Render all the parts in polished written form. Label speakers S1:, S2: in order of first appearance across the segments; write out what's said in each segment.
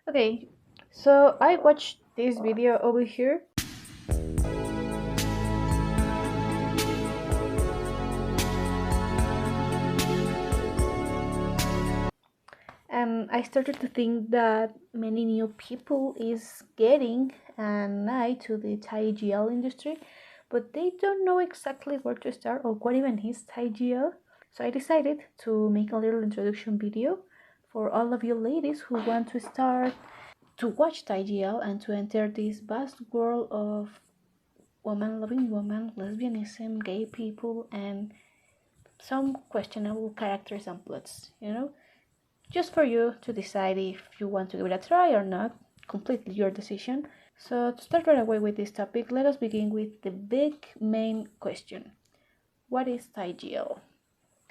S1: Okay, so I watched this video over here. And I started to think that many new people is getting an eye to the Thai GL industry, but they don't know exactly where to start or what even is Thai GL. So I decided to make a little introduction video for all of you ladies who want to start to watch Thai GL and to enter this vast world of woman loving woman, lesbianism, gay people, and some questionable characters and plots. Just for you to decide if you want to give it a try or not, completely your decision. So, to start right away with this topic, let us begin with the big main question: what is Thai GL?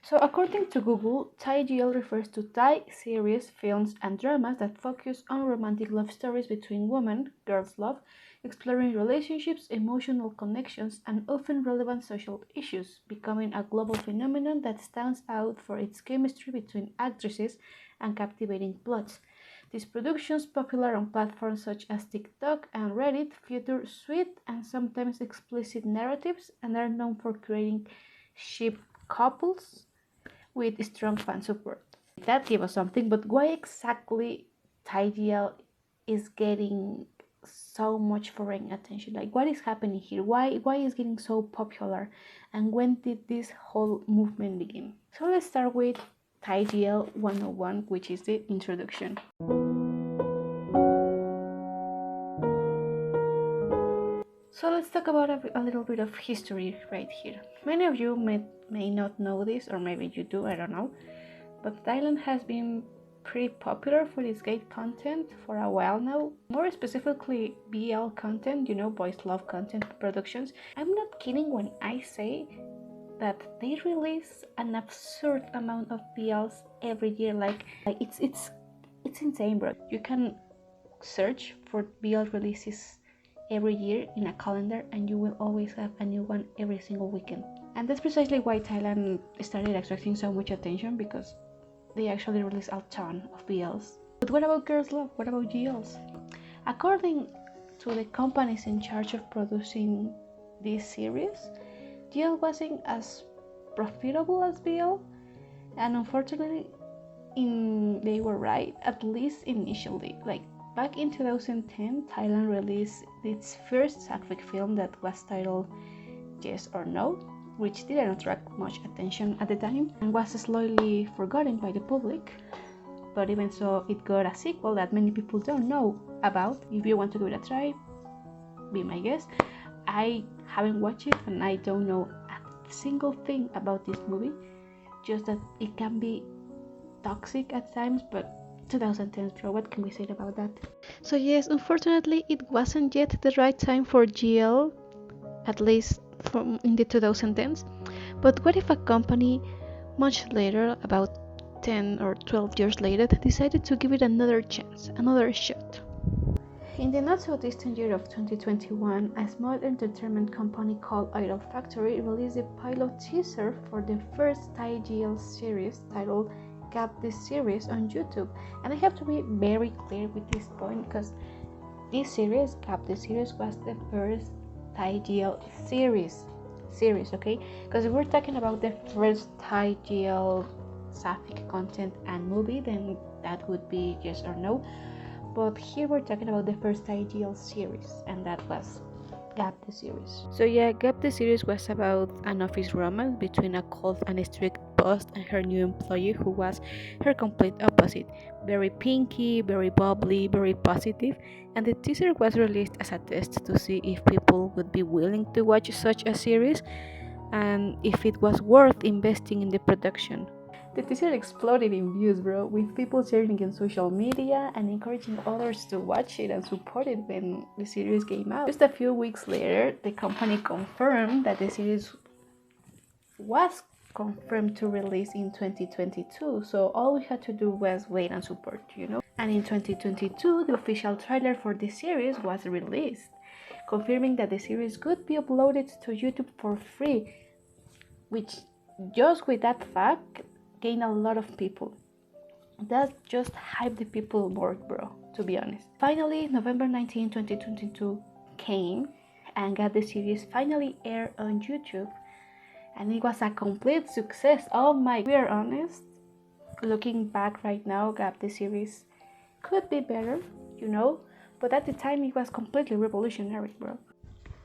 S1: So, according to Google, Thai GL refers to Thai series, films, and dramas that focus on romantic love stories between women, girls' love, exploring relationships, emotional connections, and often relevant social issues, becoming a global phenomenon that stands out for its chemistry between actresses and captivating plots. These productions, popular on platforms such as TikTok and Reddit, feature sweet and sometimes explicit narratives and are known for creating ship couples with strong fan support. That gave us something, but why exactly Tidial is getting so much foreign attention? Like, what is happening here? Why is getting so popular? And when did this whole movement begin? So let's start with Tidial 101, which is the introduction. So let's talk about a little bit of history right here. Many of you may not know this, or maybe you do, I don't know. But Thailand has been pretty popular for its gay content for a while now. More specifically, BL content, boys love content productions. I'm not kidding when I say that they release an absurd amount of BLs every year. Like it's insane, bro. You can search for BL releases every year in a calendar and you will always have a new one every single weekend. And that's precisely why Thailand started attracting so much attention, because they actually release a ton of BLs. But what about Girls Love? What about GLs? According to the companies in charge of producing this series, GL wasn't as profitable as BL, and unfortunately, they were right, at least initially. Like back in 2010, Thailand released its first sapphic film that was titled Yes or No, which didn't attract much attention at the time and was slowly forgotten by the public. But even so, it got a sequel that many people don't know about. If you want to give it a try, be my guest. I haven't watched it and I don't know a single thing about this movie, just that it can be toxic at times, but 2010, bro, what can we say about that? So yes, unfortunately, it wasn't yet the right time for GL, at least from in the 2010s. But what if a company much later, about 10 or 12 years later, decided to give it another chance, another shot? In the not so distant year of 2021, a small entertainment company called Idol Factory released a pilot teaser for the first Thai GL series titled Gap This Series on YouTube. And I have to be very clear with this point, because this series, Gap This Series, was the first Thai GL series, okay? Because if we're talking about the first Thai GL sapphic content and movie, then that would be Yes or No. But here we're talking about the first Thai GL series, and that was Gap the series. So yeah, Gap the series was about an office romance between a cold and strict boss and her new employee, who was her complete opposite. Very pinky, very bubbly, very positive, and the teaser was released as a test to see if people would be willing to watch such a series and if it was worth investing in the production. The teaser exploded in views, bro, with people sharing it on social media and encouraging others to watch it and support it when the series came out. Just a few weeks later, the company confirmed that the series was confirmed to release in 2022, so all we had to do was wait and support. And in 2022, the official trailer for the series was released, confirming that the series could be uploaded to YouTube for free, which just with that fact gained a lot of people. That just hyped the people more, bro, to be honest. Finally, November 19, 2022 came and got the series finally aired on YouTube, and it was a complete success. Oh my, we are honest. Looking back right now, Gap the series could be better, you know, but at the time it was completely revolutionary, bro.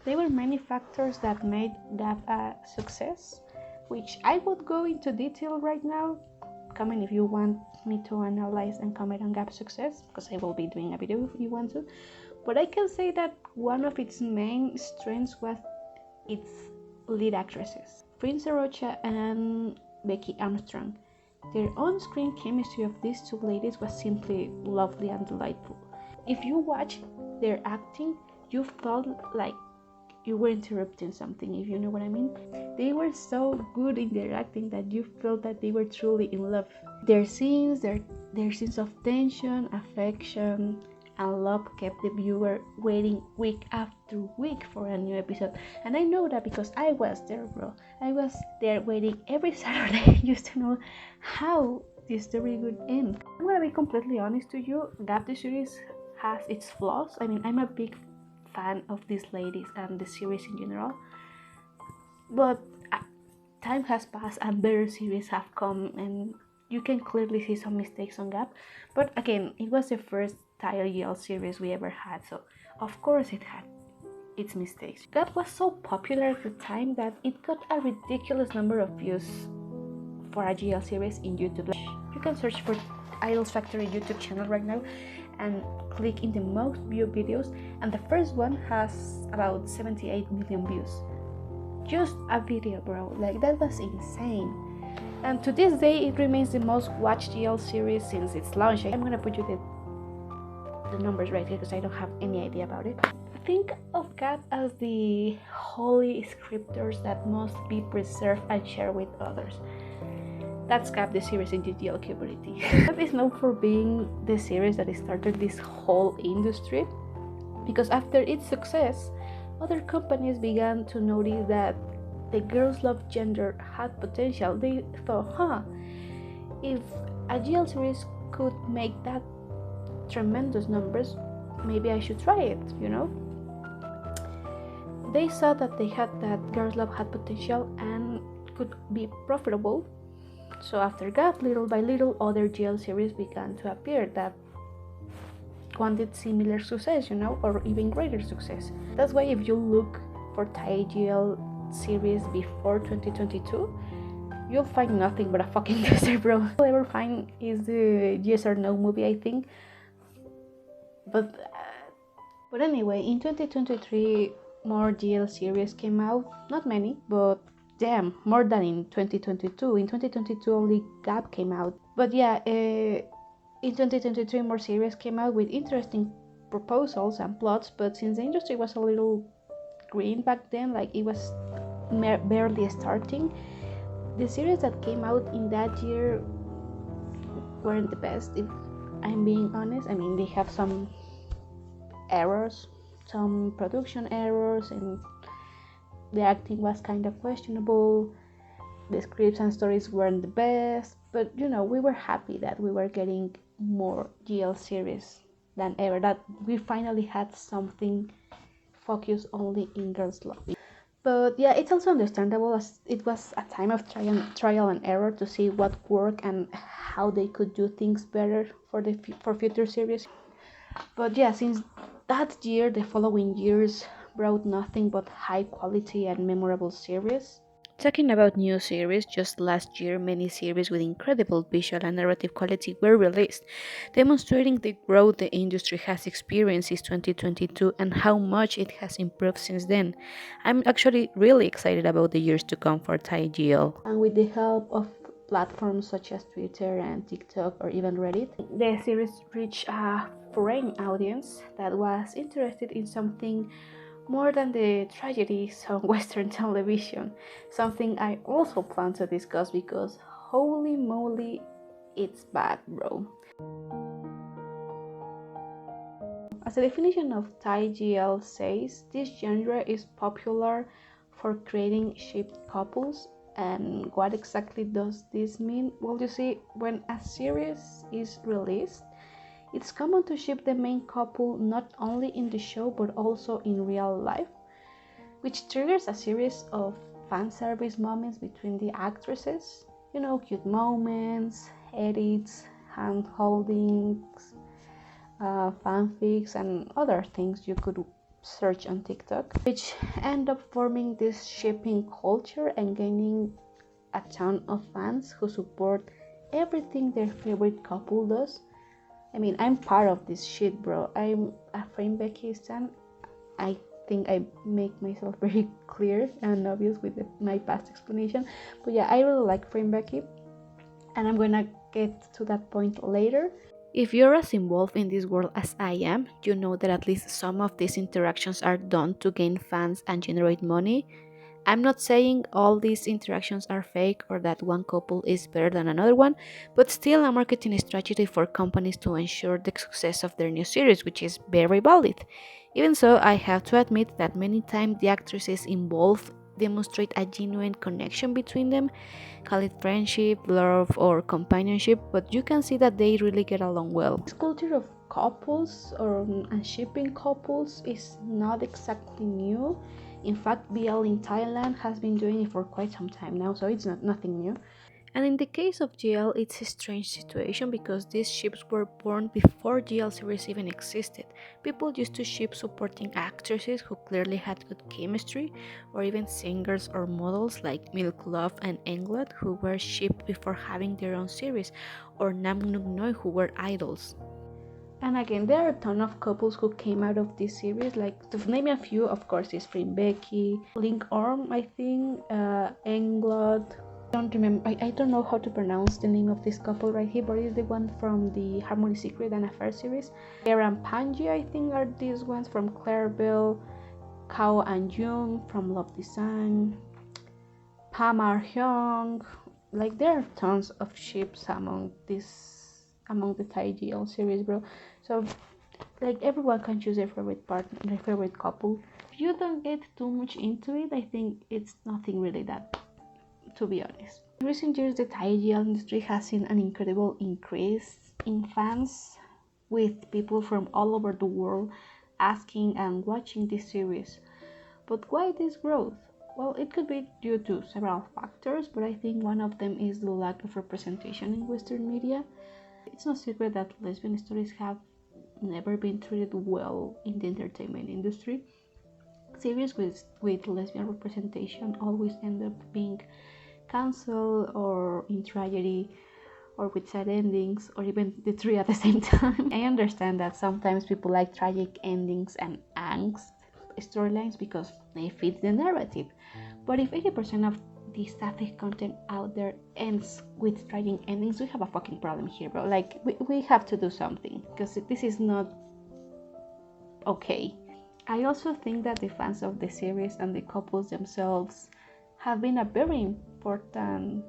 S1: There were many factors that made Gap a success, which I would go into detail right now. Comment if you want me to analyze and comment on Gap's success, because I will be doing a video if you want to. But I can say that one of its main strengths was its lead actresses, Prince Rocha and Becky Armstrong. Their on-screen chemistry of these two ladies was simply lovely and delightful. If you watch their acting, you felt like you were interrupting something, if you know what I mean. They were so good in their acting that you felt that they were truly in love. Their scenes of tension, affection, and love kept the viewer waiting week after week for a new episode. And I know that because I was there, bro. I was there waiting every Saturday just to know how the story would end. I'm gonna be completely honest to you, Gap the series has its flaws. I mean, I'm a big fan of these ladies and the series in general, but time has passed and better series have come, and you can clearly see some mistakes on Gap. But again, it was the first TIL series we ever had, so of course it had its mistakes. Gap was so popular at the time that it got a ridiculous number of views for a GL series in YouTube. You can search for Idols Factory YouTube channel right now and click in the most viewed videos, and the first one has about 78 million views. Just a video, bro. Like, that was insane. And to this day, it remains the most watched GL series since its launch. I'm gonna put you the numbers right here because I don't have any idea about it. Think of Gap as the holy scriptures that must be preserved and shared with others. That's Gap the series in the GL community. Gap is known for being the series that started this whole industry, because after its success, other companies began to notice that the Girls Love Gender had potential. They thought, if a GL series could make that tremendous numbers, maybe I should try it, you know? They saw that Girls Love had potential and could be profitable. So after Gap, little by little, other GL series began to appear that wanted similar success, you know, or even greater success. That's why if you look for Thai GL series before 2022, you'll find nothing but a fucking desert, bro. All you'll ever find is the Yes or No movie, I think. But anyway, in 2023, more GL series came out. Not many, but damn, more than in 2022. In 2022, only Gap came out. But yeah, in 2023, more series came out with interesting proposals and plots. But since the industry was a little green back then, like it was barely starting, the series that came out in that year weren't the best, if I'm being honest. I mean, they have some errors, some production errors, and the acting was kind of questionable. The scripts and stories weren't the best, but you know, we were happy that we were getting more GL series than ever, that we finally had something focused only in Girls Love. But yeah, it's also understandable, as it was a time of trial and error to see what worked and how they could do things better for future series. But yeah, since that year, the following years brought nothing but high quality and memorable series. Talking about new series, just last year, many series with incredible visual and narrative quality were released, demonstrating the growth the industry has experienced since 2022 and how much it has improved since then. I'm actually really excited about the years to come for Thai GL. And with the help of platforms such as Twitter and TikTok or even Reddit, the series reached a foreign audience that was interested in something more than the tragedies on Western television, something I also plan to discuss because holy moly, it's bad, bro. As the definition of Thai GL says, this genre is popular for creating shipped couples And what exactly does this mean? Well, you see, when a series is released, it's common to ship the main couple not only in the show but also in real life, which triggers a series of fan service moments between the actresses. You know, cute moments, edits, hand holdings, fanfics, and other things you could search on TikTok, which end up forming this shipping culture and gaining a ton of fans who support everything their favorite couple does. I mean, I'm part of this shit, bro. I'm a Frame Becky stan. I think I make myself very clear and obvious with my past explanation. But yeah, I really like Frame Becky, and I'm gonna get to that point later. If you're as involved in this world as I am, you know that at least some of these interactions are done to gain fans and generate money. I'm not saying all these interactions are fake or that one couple is better than another one, but still a marketing strategy for companies to ensure the success of their new series, which is very valid. Even so, I have to admit that many times the actresses involved demonstrate a genuine connection between them, call it friendship, love, or companionship, but you can see that they really get along well. This culture of couples and shipping couples is not exactly new. In fact, BL in Thailand has been doing it for quite some time now, so it's nothing new. And in the case of GL, it's a strange situation because these ships were born before GL series even existed. People used to ship supporting actresses who clearly had good chemistry, or even singers or models like Milk Love and Englot who were shipped before having their own series, or Nam Nook Noi who were idols. And again, there are a ton of couples who came out of this series, like to name a few, of course, is Frame Becky, Link Orm, I think, Englot. I don't know how to pronounce the name of this couple right here, but it's the one from the Harmony Secret and Affair series. Claire and Panji, I think, are these ones from Clareville. Kao and Jung from Love Design. Pam Ar Hyung. Like, there are tons of ships among the Thai GL series, bro. So like everyone can choose their favorite partner, their favorite couple. If you don't get too much into it, I think it's nothing really that, to be honest. In recent years, the Thai GL industry has seen an incredible increase in fans, with people from all over the world asking and watching this series. But why this growth? Well, it could be due to several factors, but I think one of them is the lack of representation in Western media. It's no secret that lesbian stories have never been treated well in the entertainment industry. Series with lesbian representation always end up being cancelled or in tragedy or with sad endings or even the three at the same time. I understand that sometimes people like tragic endings and angst storylines because they fit the narrative. But if 80% of the sapphic content out there ends with tragic endings, we have a fucking problem here, bro. Like, we have to do something because this is not okay. I also think that the fans of the series and the couples themselves have been a very important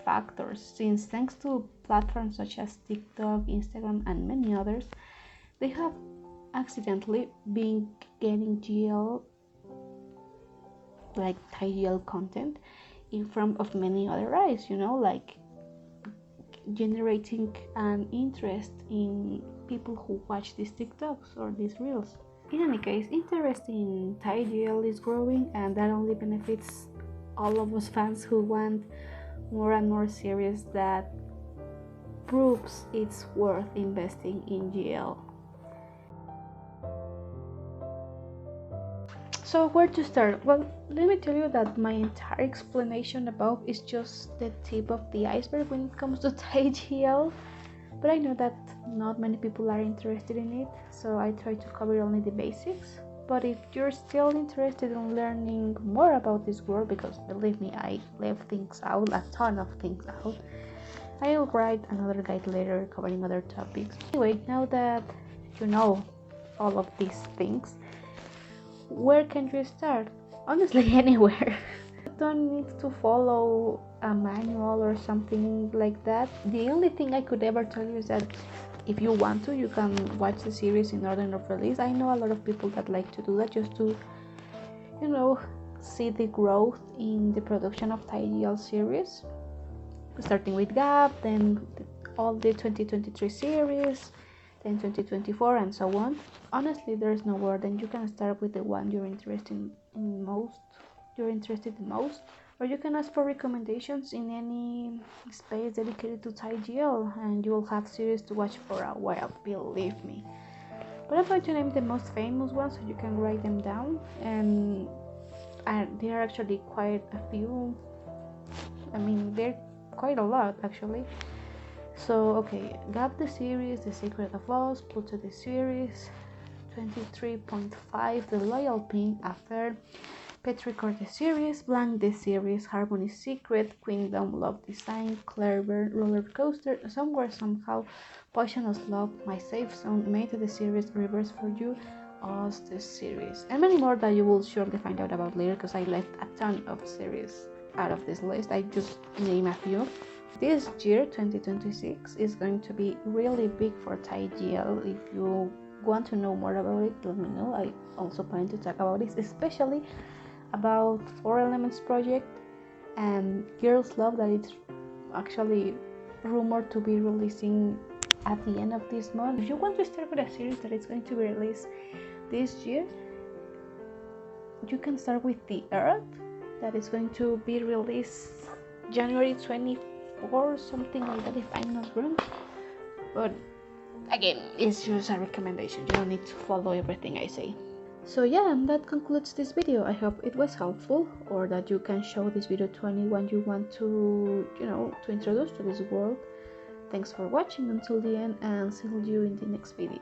S1: factor, since thanks to platforms such as TikTok, Instagram, and many others, they have accidentally been getting GL, like Thai GL content, in front of many other eyes, you know, like generating an interest in people who watch these TikToks or these reels. In any case, interest in Thai GL is growing, and that only benefits all of us fans who want more and more series that proves it's worth investing in GL. So where to start? Well, let me tell you that my entire explanation above is just the tip of the iceberg when it comes to Thai GL, but I know that not many people are interested in it, so I try to cover only the basics. But if you're still interested in learning more about this world, because believe me, I left things out, a ton of things out, I'll write another guide later covering other topics. Anyway, now that you know all of these things, where can you start? Honestly, anywhere. You don't need to follow a manual or something like that. The only thing I could ever tell you is that if you want to, you can watch the series in order of release. I know a lot of people that like to do that just to, you know, see the growth in the production of TIGL series, starting with Gap, then all the 2023 series, then 2024, and so on. Honestly, there's no word, and you can start with the one you're interested in most. Or you can ask for recommendations in any space dedicated to TIGL, and you will have series to watch for a while, believe me. But I'm going to name the most famous ones so you can write them down, and there are actually quite a few. I mean, they're quite a lot actually. So okay, Gap the series, The Secret of Us, Pluto the series, 23.5, The Loyal Pink Affair, Petrichor the series, Blank the series, Harmony's Secret, Kingdom, Love Design, Clever, Roller Coaster, Somewhere Somehow, Poisonous Love, My Safe Zone, Made the series, Reverse for You, Us the series, and many more that you will surely find out about later, because I left a ton of series out of this list. I just name a few. This year 2026 is going to be really big for TIGL. If you want to know more about it, let me know. I also plan to talk about it, especially about Four Elements project and Girls Love, that it's actually rumored to be releasing at the end of this month. If you want to start with a series that is going to be released this year, you can start with The Earth, that is going to be released January 24, something like that, if I'm not wrong. But again, it's just a recommendation. You don't need to follow everything I say. So yeah, and that concludes this video. I hope it was helpful, or that you can show this video to anyone you want to, to introduce to this world. Thanks for watching until the end, and see you in the next video.